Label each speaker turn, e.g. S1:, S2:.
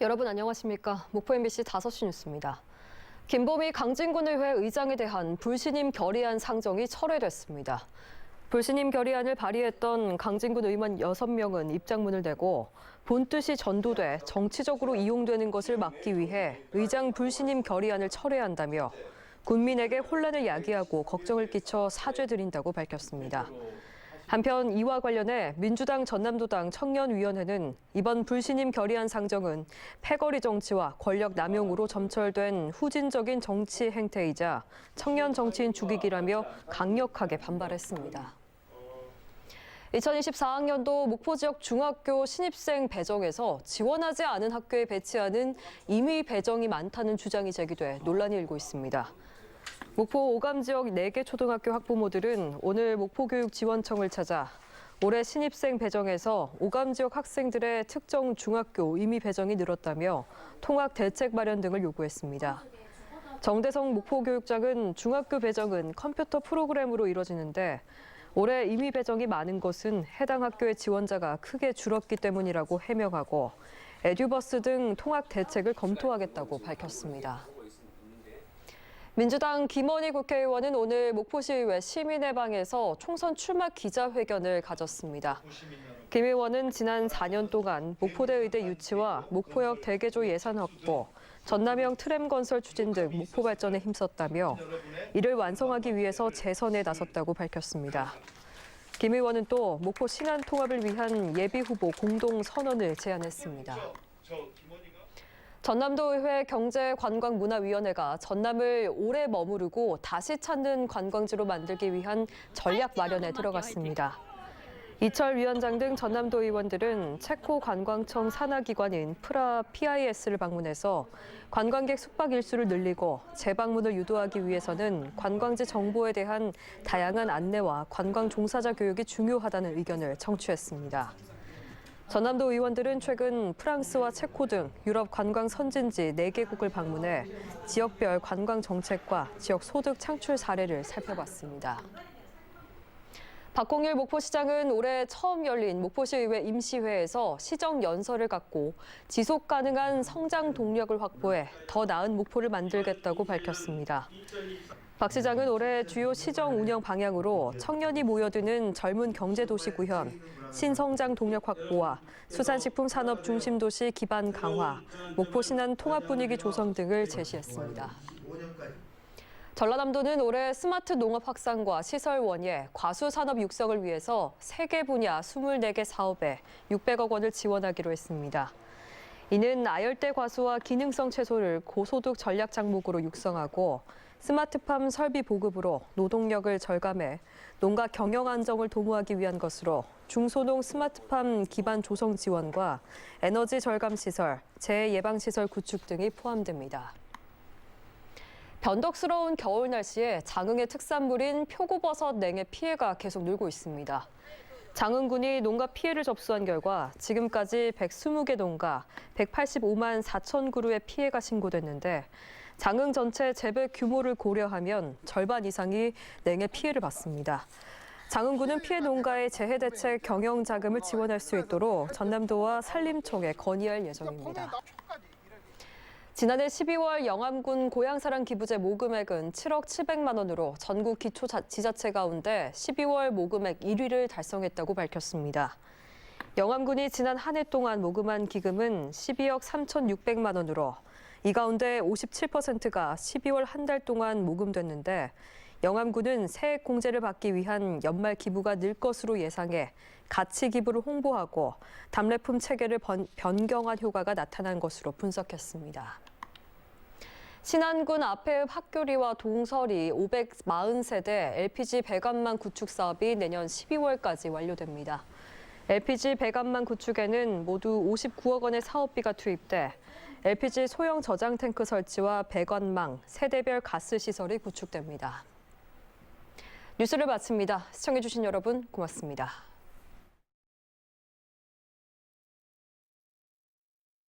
S1: 여러분 안녕하십니까? 목포 MBC 5시 뉴스입니다. 김범희 강진군의회 의장에 대한 불신임 결의안 상정이 철회됐습니다. 불신임 결의안을 발의했던 강진군 의원 6명은 입장문을 내고 본뜻이 전도돼 정치적으로 이용되는 것을 막기 위해 의장 불신임 결의안을 철회한다며 군민에게 혼란을 야기하고 걱정을 끼쳐 사죄드린다고 밝혔습니다. 한편 이와 관련해 민주당 전남도당 청년위원회는 이번 불신임 결의안 상정은 패거리 정치와 권력 남용으로 점철된 후진적인 정치 행태이자 청년 정치인 죽이기라며 강력하게 반발했습니다. 2024학년도 목포 지역 중학교 신입생 배정에서 지원하지 않은 학교에 배치하는 임의 배정이 많다는 주장이 제기돼 논란이 일고 있습니다. 목포 오감 지역 4개 초등학교 학부모들은 오늘 목포교육지원청을 찾아 올해 신입생 배정에서 오감 지역 학생들의 특정 중학교 임의 배정이 늘었다며 통학 대책 마련 등을 요구했습니다. 정대성 목포교육장은 중학교 배정은 컴퓨터 프로그램으로 이뤄지는데 올해 임의 배정이 많은 것은 해당 학교의 지원자가 크게 줄었기 때문이라고 해명하고 에듀버스 등 통학 대책을 검토하겠다고 밝혔습니다. 민주당 김원희 국회의원은 오늘 목포시의회 시민의 방에서 총선 출마 기자회견을 가졌습니다. 김 의원은 지난 4년 동안 목포대 의대 유치와 목포역 대개조 예산 확보, 전남형 트램 건설 추진 등 목포 발전에 힘썼다며 이를 완성하기 위해서 재선에 나섰다고 밝혔습니다. 김 의원은 또 목포 신안 통합을 위한 예비 후보 공동 선언을 제안했습니다. 전남도의회 경제관광문화위원회가 전남을 오래 머무르고 다시 찾는 관광지로 만들기 위한 전략 마련에 들어갔습니다. 이철 위원장 등 전남도 의원들은 체코 관광청 산하기관인 프라 PIS를 방문해서 관광객 숙박 일수를 늘리고 재방문을 유도하기 위해서는 관광지 정보에 대한 다양한 안내와 관광 종사자 교육이 중요하다는 의견을 청취했습니다. 전남도 의원들은 최근 프랑스와 체코 등 유럽 관광 선진지 4개국을 방문해 지역별 관광 정책과 지역 소득 창출 사례를 살펴봤습니다. 박홍일 목포시장은 올해 처음 열린 목포시의회 임시회에서 시정 연설을 갖고 지속 가능한 성장 동력을 확보해 더 나은 목포를 만들겠다고 밝혔습니다. 박 시장은 올해 주요 시정 운영 방향으로 청년이 모여드는 젊은 경제도시 구현, 신성장 동력 확보와 수산식품 산업 중심 도시 기반 강화, 목포 신안 통합 분위기 조성 등을 제시했습니다. 전라남도는 올해 스마트 농업 확산과 시설 원예, 과수 산업 육성을 위해서 3개 분야 24개 사업에 600억 원을 지원하기로 했습니다. 이는 아열대 과수와 기능성 채소를 고소득 전략 작목으로 육성하고 스마트팜 설비 보급으로 노동력을 절감해 농가 경영 안정을 도모하기 위한 것으로 중소농 스마트팜 기반 조성 지원과 에너지 절감 시설, 재해 예방 시설 구축 등이 포함됩니다. 변덕스러운 겨울 날씨에 장흥의 특산물인 표고버섯 냉해 피해가 계속 늘고 있습니다. 장흥군이 농가 피해를 접수한 결과 지금까지 120개 농가 185만 4천 그루의 피해가 신고됐는데 장흥 전체 재배 규모를 고려하면 절반 이상이 냉해 피해를 봤습니다. 장흥군은 피해 농가의 재해 대책 경영 자금을 지원할 수 있도록 전남도와 산림청에 건의할 예정입니다. 지난해 12월 영암군 고향사랑 기부제 모금액은 7억 700만 원으로 전국 기초지자체 가운데 12월 모금액 1위를 달성했다고 밝혔습니다. 영암군이 지난 한 해 동안 모금한 기금은 12억 3,600만 원으로 이 가운데 57%가 12월 한 달 동안 모금됐는데 영암군은 세액 공제를 받기 위한 연말 기부가 늘 것으로 예상해 가치 기부를 홍보하고 답례품 체계를 변경한 효과가 나타난 것으로 분석했습니다. 신안군 앞해읍 학교리와 동설이 540세대 LPG 배관망 구축 사업이 내년 12월까지 완료됩니다. LPG 배관망 구축에는 모두 59억 원의 사업비가 투입돼 LPG 소형 저장 탱크 설치와 배관망, 세대별 가스 시설이 구축됩니다. 뉴스를 마칩니다. 시청해주신 여러분 고맙습니다.